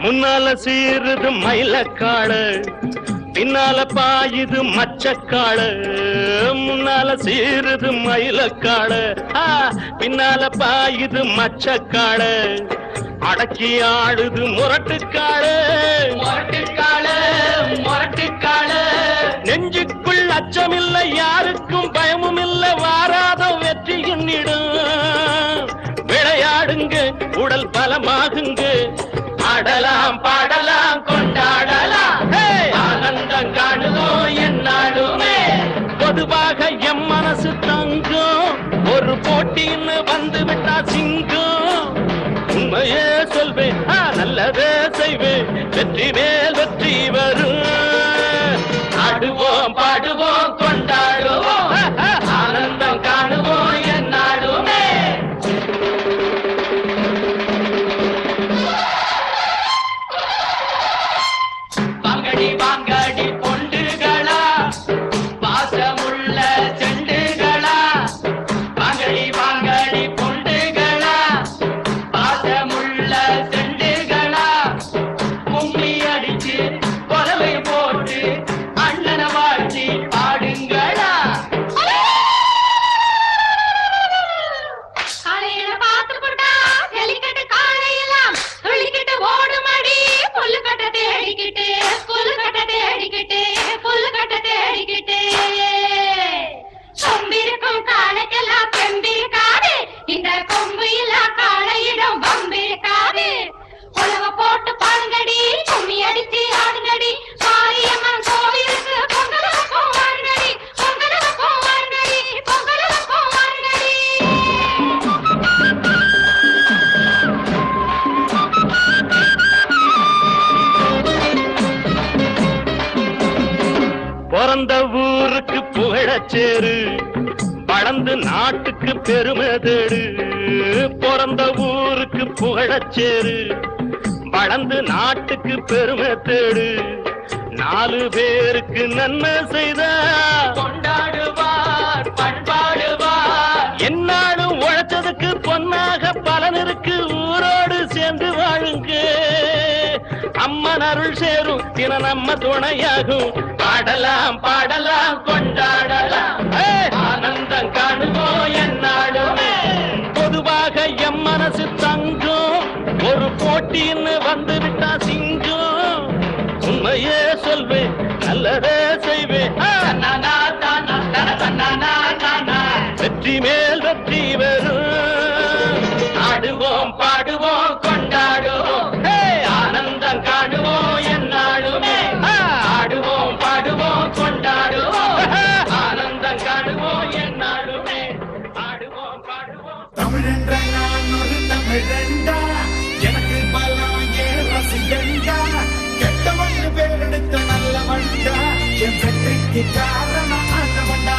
முன்னால சீருது மயிலக்காடு, பின்னால பாயுது மச்சக்காடு. முன்னால சீருது மயிலக்காடு, பின்னால பாயுது மச்சக்காடு. அடக்கி ஆடுது முரட்டுக்காடு, முரட்டுக்காடு, முரட்டுக்காடு. நெஞ்சுக்குள் அச்சமில்லை, யாருக்கும் பயமும் இல்லை, வாராத வெற்றி எண்ணிடும். விளையாடுங்க, உடல் பலமாகுங்க, ஆடலாம் பாடலாம் கொண்டாடலாம், ஆனந்தம் காணுவோம் என்னாலுமே. பொதுவாக எம் மனசு தங்கும், ஒரு போட்டின்னு வந்து விட்டா சிங்கம். உண்மையே சொல்வேன், நல்லதே செய்வேன், வெற்றி மேல் வெற்றி வரும். ஆடுவோம் பாடுவோம் கொண்டாடுவோம், ஆனந்தம் காணுவோம் என்னாலுமே. வாங்கடி பொண்டுகளா, பாசமுள்ள செண்டுகளா. வாங்கடி வாங்கடி பொண்டுகளா, பாசமுள்ள செண்டுகளா. கும்மி அடிச்சு கொலவை போட்டு அண்ணனை வாழ்த்தி பாடுங்களா. காலையில பார்த்துக்கிட்டா ஜல்லிக்கட்டு காலையெல்லாம் துள்ளிக்கிட்டு ஓடுமடி. புல்லுக்கட்ட தேடிக்கிட்டு புல்லுக்கட்ட தேடிக்கிட்டு புல்லுக்கட்ட தேடிக்கிட்டு. கொம்பிருக்கும் காலைக்கெல்லாம் பெம்பிருக்காது, இந்த கொம்பு இல்லா காலையிடம் வம்பிருக்காது. உழவ போட்டு பாடுங்கடி, கும்மி அடிச்சு ஆடுங்கடி. மாரியம்மன் கோவிலுக்கு பொங்கலுக்கும் வாருங்கடி, பொங்கலுக்கும் வாருங்கடி, பொங்கலுக்கும் வாருங்கடி. பிறந்த ஊருக்கு புகழச்சேரு, வளர்ந்து நாட்டுக்கு பெருமை தேடு. பிறந்த ஊருக்கு புகழச்சேரு, வளர்ந்து நாட்டுக்கு பெருமை தேடு. 4 பேருக்கு நன்மை செய்த கொண்டாடுவார் பண்பாடுவார். என்னாலும் உழைச்சதுக்கு பொன்னாக பலன் இருக்கு, ஊரோடு சேர்ந்து வாழுங்க. அம்மன் அருள் சேரும் தின நம்ம துணையாகும். பாடலாம் பாடலாம் கொண்டாடலாம், ஆனந்தம் காணுவோம் என்னாலுமே. பொதுவாக எம் மனசு தங்கும், ஒரு போட்டின்னு வந்து விட்டா சிங்கம். உண்மையே சொல்வேன், நல்லதே செய்வேன், வெற்றி மேல் வெற்றி வரும். ஆடுவோம் பாடுவோம் கொண்டாடுவோம், ஆனந்தம் காணுவோம் என்னாலுமே. ஆடுவோம் பாடுவோம் கொண்டாடுவோம், ஆனந்தம் காணுவோம் என்னாலுமே. ஆடுவோம் பாடுவோம். தமிழென்ற நான் ஒரு தமிழண்டா, எனக்கு பலம் ஏன் ரசிகண்டா. கெட்டவன் பேரெடுத்த நல்லவண்டா, என் வெற்றிக்கு காரணம் ஆண்டவண்டா.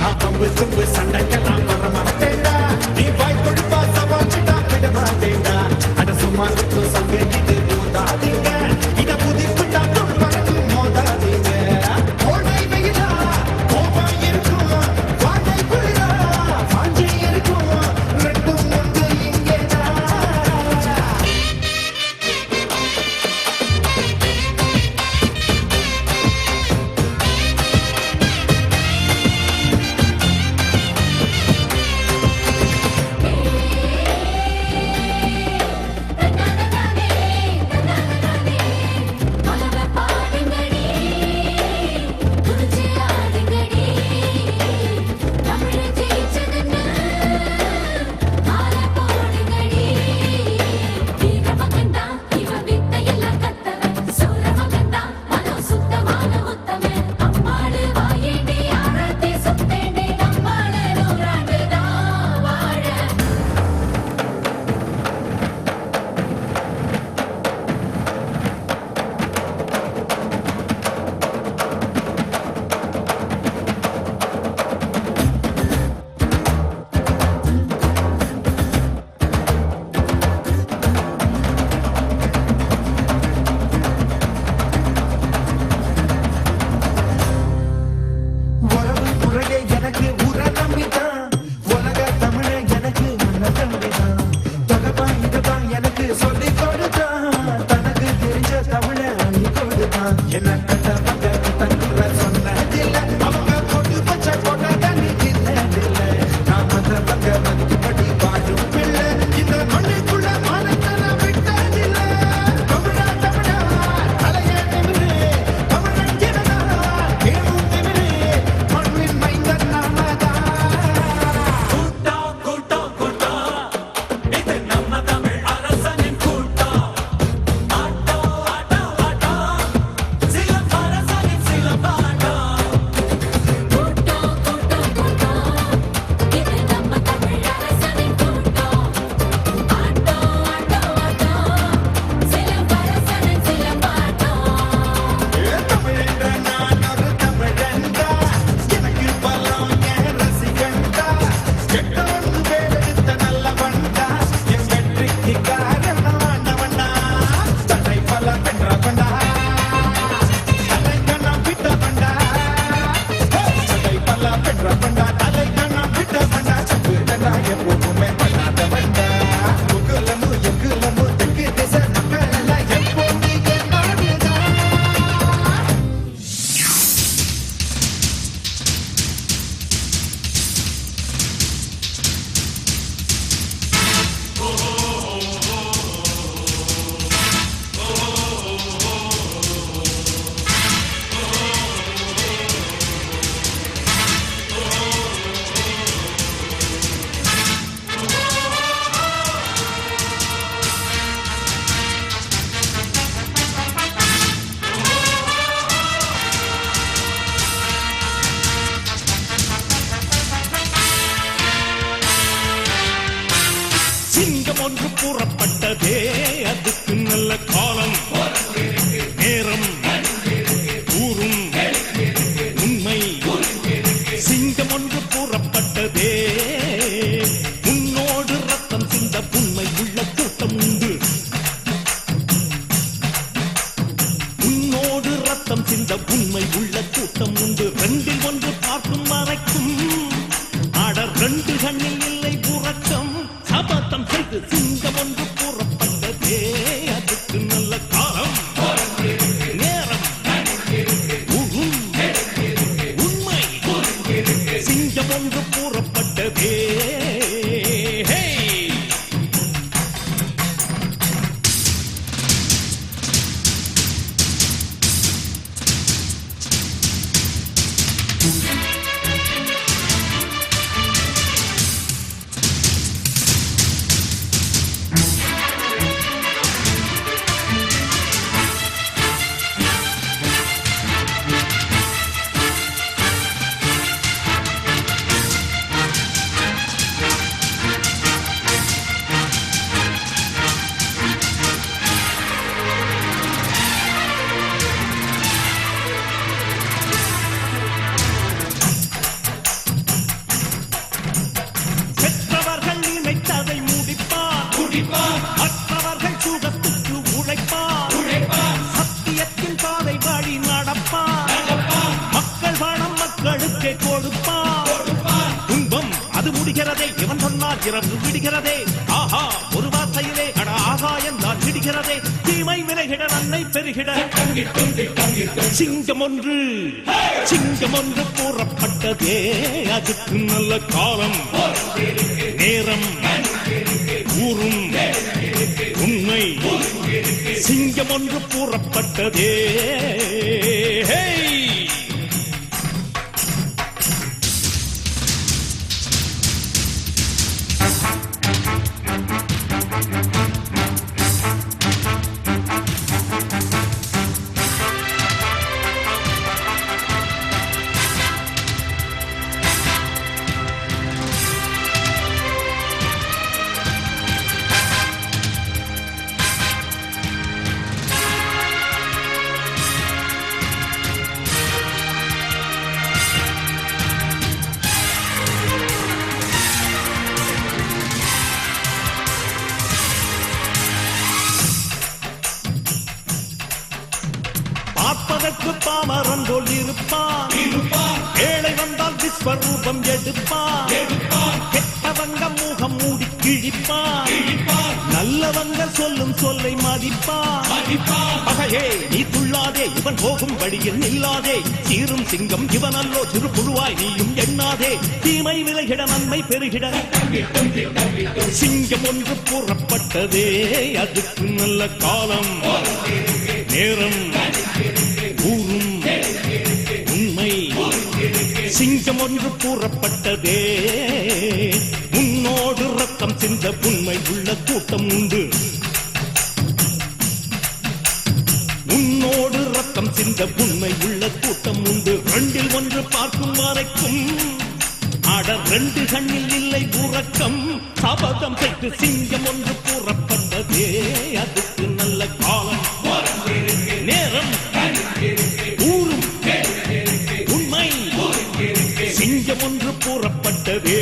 நான் பம்பு தும்பு சண்டைக்கெல்லாம் வர மாட்டேன்டா நீ வாய் கொடுப்பா சவாச்சுட்டா விட மாட்டேன்டா அட சும்மா சுத்தம் சங்கீட்டு போதாதீங்க இத புதிப்புட்டா தொல்வரத்து மோதாதீங்க கோடை வெயிலா கோபம் இருக்கும் வாடை குளிரா வாஞ்சி இருக்கும் ரெண்டும் ஒன்று இங்கேதான் உறவு முறையே எனக்கு உர நம்பிதான் உலக தமிழ எனக்கு முன்ன தம்பிதான் தகப்பா இதுதான் எனக்கு சொல்லி கொடுத்தான் தனக்கு தெரிஞ்ச தமிழ அள்ளி கொடுத்தான் என்ன கட்டவங்க தங்குற சொன்னதில்லை அவங்க கொண்டு வச்ச கொண்ட தண்ணி தின்னதில்லை நான் வந்தவங்க மதிப்படி வாழும் பிள்ளை இந்த மண்ணுக்குள்ள மானத்தன விட்டதில்லை தமிழா தமிழா தலையே நிமிரு தமிழன் ஜனதா கேளும் நிமிரு மண்ணின் மைந்தன் நாமதான் கூட்டம் கூட்டம் கூட்டம் இது நம்ம தமிழ் அரசனின் கூட்டம் ஆட்டம் ஆட்டம் ஆட்டம் சிலம்பரசனின் சிலம்பாட்டம் தமிழென்ற நான் ஒரு தமிழன்டா எனக்கு பலம் என் ரசிகன்டா கெட்டவன் வேலெடுத்த நல்லவன்டா என் வெற்றிக்கு காரணம் ஆண்டவன்டா தன்னை பல பெற்றவன்டா தலைக்கணம் விட்டவன்டா தன்னை பல பெற்றவன்டா தலைக்கணம் விட்டவன்டா சப்புடா எப்போதுமே பண்ணாதவன்டா முகுலமு எங்குலமு தெற்கு திசை மக்கள் எல்லாம் எப்போது என் நாடுதான் சிங்கம் ஒன்று கூறப்பட்டதே அதுக்கு நல்ல காலம் நேரம் ஊரும் உண்மை சிங்கம் ஒன்று கூறப்பட்டதே உன்னோடு ரத்தம் சிந்த உண்மை உள்ள கூட்டம் உண்டு உன்னோடு ரத்தம் சிந்த உண்மை உள்ள கூட்டம் உண்டு ரெண்டில் ஒன்று பார்க்கும் வரைக்கும் ஆட ரெண்டு கண்ணில் இல்லை புறக்கம் சபதம் செய்து சிங்கம் ஒன்று கூறப்பட்டதே அதுக்கு நல்ல காலம் நேரம் ஊரும் உண்மை சிங்கம் ஒன்று கூறப்பட்டதே ஹே! விடுகிறதே இவன் சொன்னால் இரவு விடுகிறதே ஆஹா ஒரு வார்த்தையிலே அட ஆகாயம் தான் விடுகிறதே தீமை விலகிட நன்மை பெருகிட சிங்கம் ஒன்று கூறப்பட்டதே அதுக்கு நல்ல காலம் நேரம் ஊரும் உண்மை சிங்கம் ஒன்று கூறப்பட்டதே பார்ப்பதற்கு பாமரன் போல் இருப்பான் ஏழை வந்தால் விஸ்வரூபம் எடுப்பான் கெட்டவங்க முகம் மூடி கிழிப்பான் நல்லவங்க சொல்லும் சொல்லை மதிப்பான் பகையே நீ துள்ளாதே இவன் போகும் வழியில் நில்லாதே சீரும் சிங்கம் இவனல்லோ சிறு புழுவாய் நீயும் எண்ணாதே தீமை விலகிட நன்மை பெருகிட சிங்கம் ஒன்று கூறப்பட்டதே அதுக்கு நல்ல காலம் நேரம் ஊரும் உண்மை சிங்கம் ஒன்று கூறப்பட்டதே முன்னோடு ரத்தம் சிந்த உண்மை உள்ள கூட்டம் உண்டு முன்னோடு ரத்தம் சிந்த உண்மை உள்ள கூட்டம் உண்டு ரெண்டில் ஒன்று பார்க்கும் வரைக்கும் ஆட ரெண்டு கண்ணில் இல்லை உறக்கம் சபதம் செய்து சிங்கம் ஒன்று கூறப்பட்டதே அதுக்கு நல்ல காலம் நேரம் ஊரும் உண்மை சிங்கம் ஒன்று கூறப்பட்டதே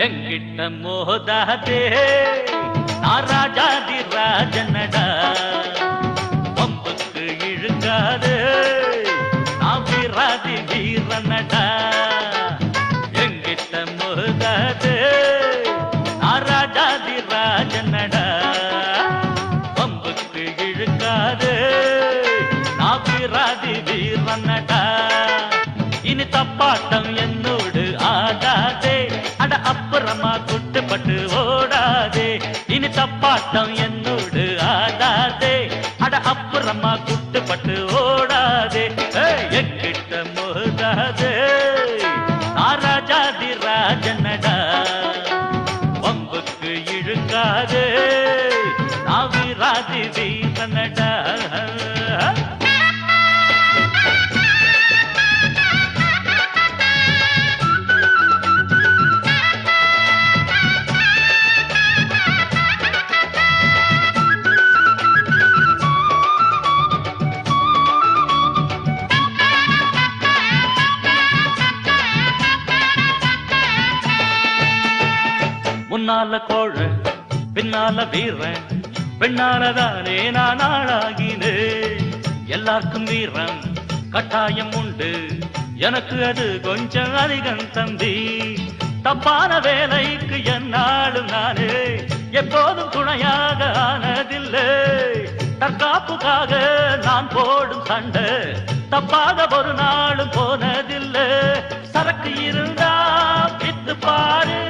எங்கிட்ட மோதாதே நான் ராஜாதி ராஜனடா பம்புக்கு இழுக்காதே நான் வீராதி வீரனடா எங்கிட்ட மோதாதே நான் ராஜாதி ராஜனடா பம்புக்கு இழுக்காதே நான் வீராதி வீரனடா இனி தப்பாட்டம் என்னோடு ஆகாதே அட அப்புறமா குட்டுப்பட்டு ஓடாதே இனி தப்பாட்டம் என்னோடு ஆடாதே அட அப்புறமா குட்டுப்பட்டு ஓடாதே எங்கிட்ட மோதாதே ராஜாதி ராஜனடா பம்புக்கு இழுக்காதே நான் வீராதி வீரனடா முன்னால கோழ பின்னால வீரன் பெண்ணாலதானே நான் ஆளாகினே எல்லாருக்கும் வீரம் கட்டாயம் உண்டு எனக்கு அது கொஞ்சம் அதிகம் தம்பி தப்பான வேலைக்கு என்னாலும் நானே எப்போதும் துணையாக ஆனதில்லை தற்காப்புக்காக நான் போடும் சண்டை தப்பாக ஒரு நாளும் போனதில்லை சரக்கு இருந்தா வித்து பாரு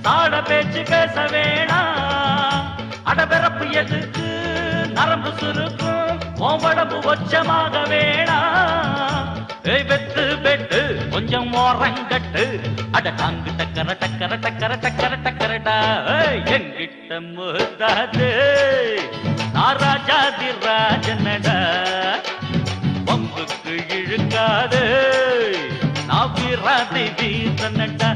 தாட பேச்சு பேச வேணாம் அடபிறப்பு எதுக்கு நரம்பு சுருக்கும் உடம்பு ஒச்சமாக வேணாம் வெத்து பெட்டு கொஞ்சம் ஓரங்கட்டு அட டாங்கு டக்கர டக்கர டக்கர டக்கர டக்கரடா எங்கிட்ட மோதாது நாராஜாதி ராஜனடா பம்புக்கு இழுக்காது நான் வீராதி வீரனடா